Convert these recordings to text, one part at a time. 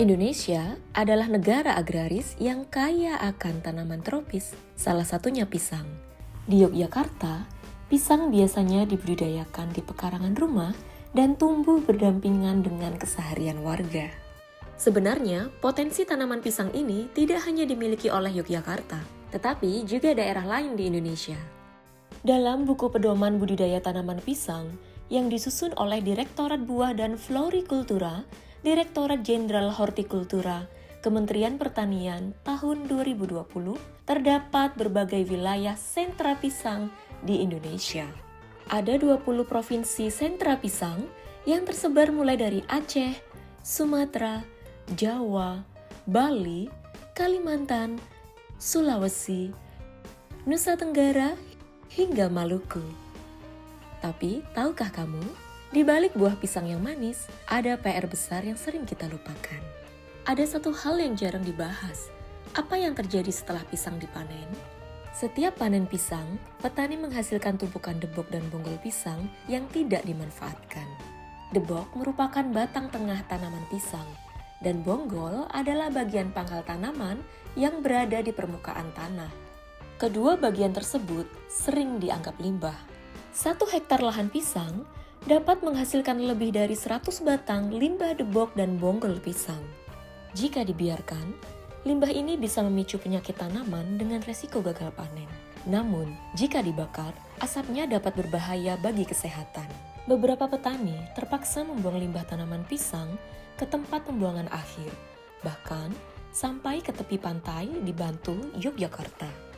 Indonesia adalah negara agraris yang kaya akan tanaman tropis, salah satunya pisang. Di Yogyakarta, pisang biasanya dibudidayakan di pekarangan rumah dan tumbuh berdampingan dengan keseharian warga. Sebenarnya, potensi tanaman pisang ini tidak hanya dimiliki oleh Yogyakarta, tetapi juga daerah lain di Indonesia. Dalam buku pedoman budidaya tanaman pisang yang disusun oleh Direktorat Buah dan Florikultura, Direktorat Jenderal Hortikultura, Kementerian Pertanian tahun 2020, terdapat berbagai wilayah sentra pisang di Indonesia. Ada 20 provinsi sentra pisang yang tersebar mulai dari Aceh, Sumatera, Jawa, Bali, Kalimantan, Sulawesi, Nusa Tenggara, hingga Maluku. Tapi, tahukah kamu? Di balik buah pisang yang manis, ada PR besar yang sering kita lupakan. Ada satu hal yang jarang dibahas. Apa yang terjadi setelah pisang dipanen? Setiap panen pisang, petani menghasilkan tumpukan debok dan bonggol pisang yang tidak dimanfaatkan. Debok merupakan batang tengah tanaman pisang, dan bonggol adalah bagian pangkal tanaman yang berada di permukaan tanah. Kedua bagian tersebut sering dianggap limbah. 1 hektar lahan pisang dapat menghasilkan lebih dari 100 batang limbah debok dan bonggol pisang. Jika dibiarkan, limbah ini bisa memicu penyakit tanaman dengan resiko gagal panen. Namun, jika dibakar, asapnya dapat berbahaya bagi kesehatan. Beberapa petani terpaksa membuang limbah tanaman pisang ke tempat pembuangan akhir, bahkan sampai ke tepi pantai di Bantul, Yogyakarta.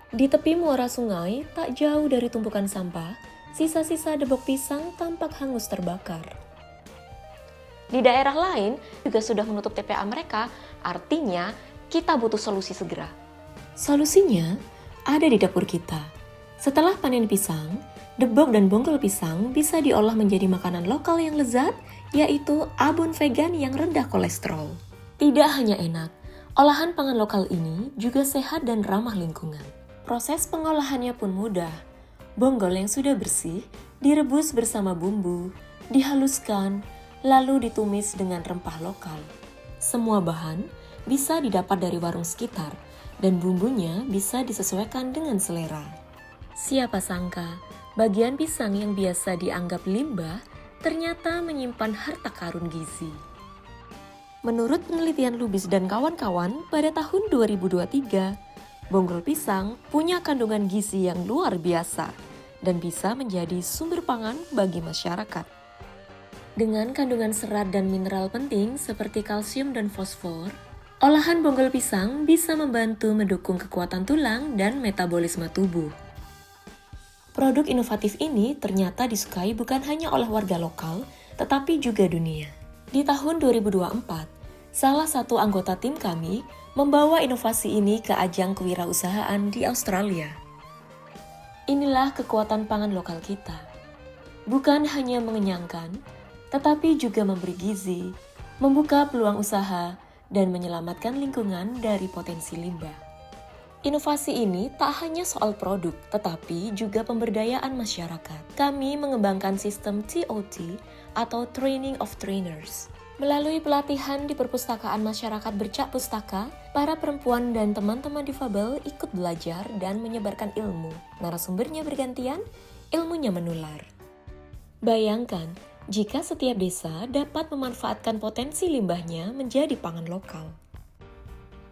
Di tepi muara sungai, tak jauh dari tumpukan sampah, sisa-sisa debok pisang tampak hangus terbakar. Di daerah lain juga sudah menutup TPA mereka, artinya kita butuh solusi segera. Solusinya ada di dapur kita. Setelah panen pisang, debok dan bonggol pisang bisa diolah menjadi makanan lokal yang lezat, yaitu abon vegan yang rendah kolesterol. Tidak hanya enak, olahan pangan lokal ini juga sehat dan ramah lingkungan. Proses pengolahannya pun mudah. Bonggol yang sudah bersih direbus bersama bumbu, dihaluskan, lalu ditumis dengan rempah lokal. Semua bahan bisa didapat dari warung sekitar, dan bumbunya bisa disesuaikan dengan selera. Siapa sangka, bagian pisang yang biasa dianggap limbah ternyata menyimpan harta karun gizi. Menurut penelitian Lubis dan kawan-kawan pada tahun 2023, bonggol pisang punya kandungan gizi yang luar biasa dan bisa menjadi sumber pangan bagi masyarakat. Dengan kandungan serat dan mineral penting seperti kalsium dan fosfor, olahan bonggol pisang bisa membantu mendukung kekuatan tulang dan metabolisme tubuh. Produk inovatif ini ternyata disukai bukan hanya oleh warga lokal, tetapi juga dunia. Di tahun 2024, salah satu anggota tim kami membawa inovasi ini ke ajang kewirausahaan di Australia. Inilah kekuatan pangan lokal kita. Bukan hanya mengenyangkan, tetapi juga memberi gizi, membuka peluang usaha, dan menyelamatkan lingkungan dari potensi limbah. Inovasi ini tak hanya soal produk, tetapi juga pemberdayaan masyarakat. Kami mengembangkan sistem TOT atau Training of Trainers. Melalui pelatihan di perpustakaan masyarakat Bercak Pustaka, para perempuan dan teman-teman difabel ikut belajar dan menyebarkan ilmu. Narasumbernya bergantian, ilmunya menular. Bayangkan, jika setiap desa dapat memanfaatkan potensi limbahnya menjadi pangan lokal.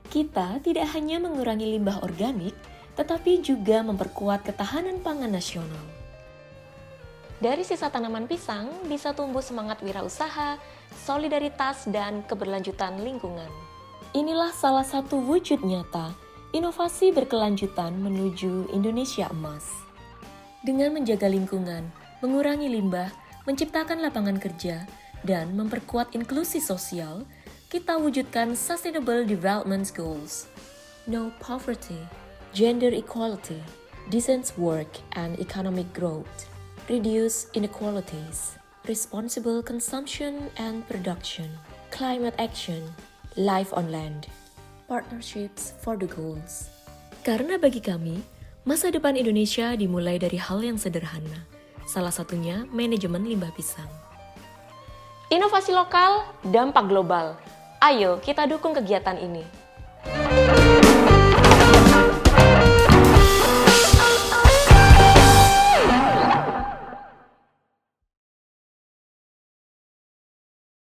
Kita tidak hanya mengurangi limbah organik, tetapi juga memperkuat ketahanan pangan nasional. Dari sisa tanaman pisang bisa tumbuh semangat wirausaha, solidaritas, dan keberlanjutan lingkungan. Inilah salah satu wujud nyata inovasi berkelanjutan menuju Indonesia emas. Dengan menjaga lingkungan, mengurangi limbah, menciptakan lapangan kerja, dan memperkuat inklusi sosial, kita wujudkan Sustainable Development Goals. No poverty, gender equality, decent work and economic growth. Reduce inequalities, responsible consumption and production, climate action, life on land, partnerships for the goals. Karena bagi kami, masa depan Indonesia dimulai dari hal yang sederhana, salah satunya manajemen limbah pisang. Inovasi lokal, dampak global. Ayo kita dukung kegiatan ini.